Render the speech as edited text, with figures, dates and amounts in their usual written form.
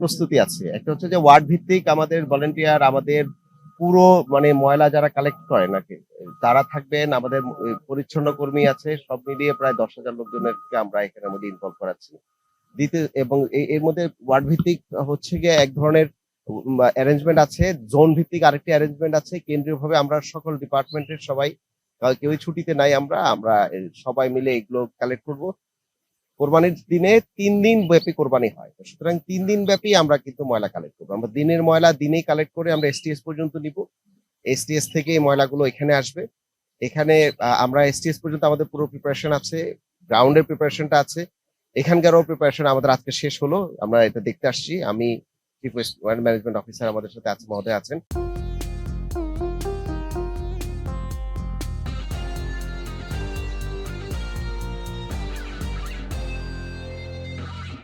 প্রস্তুতি আছে। একটা হচ্ছে যে ওয়ার্ড ভিত্তিক আমাদের ভলান্টিয়ার, আমাদের পুরো মানে ময়লা যারা কালেক্ট করেন আরকি, তারা থাকবেন। আমাদের পরিচ্ছন্ন কর্মী আছে। সব মিলিয়ে প্রায় ১০,০০০ লোকজনেরকে আমরা এখানের মধ্যে ইনভলভ করাচ্ছি। এবং এর মধ্যে ওয়ার্ড ভিত্তিক হচ্ছে গিয়ে এক ধরনের অ্যারেঞ্জমেন্ট আছে, জোন ভিত্তিক আরেকটি অ্যারেঞ্জমেন্ট আছে। কেন্দ্রীয়ভাবে আমরা সকল ডিপার্টমেন্টের সবাই, কেউই ছুটিতে নাই। আমরা সবাই মিলে এগুলো কালেক্ট করব। কোরবানির দিনে ৩ দিন ব্যাপী কোরবানি হয়। সুতরাং ৩ দিন ব্যাপী আমরা কিন্তু ময়লা কালেক্ট করবো। আমরা দিনের ময়লা দিনেই কালেক্ট করে আমরা এসটিএস পর্যন্ত নিব। এসটিএস থেকে এই ময়লাগুলো এখানে আসবে। এখানে আমরা এসটিএস পর্যন্ত আমাদের পুরো প্রিপারেশন আছে, গ্রাউন্ডের প্রিপারেশনটা আছে। এখানকারও প্রিপারেশন আমাদের আজকে শেষ হলো। আমরা এটা দেখতে আসছি। আমি চিফ ওয়েস্ট ম্যানেজমেন্ট অফিসার আমাদের সাথে আছে, মহোদয় আছেন।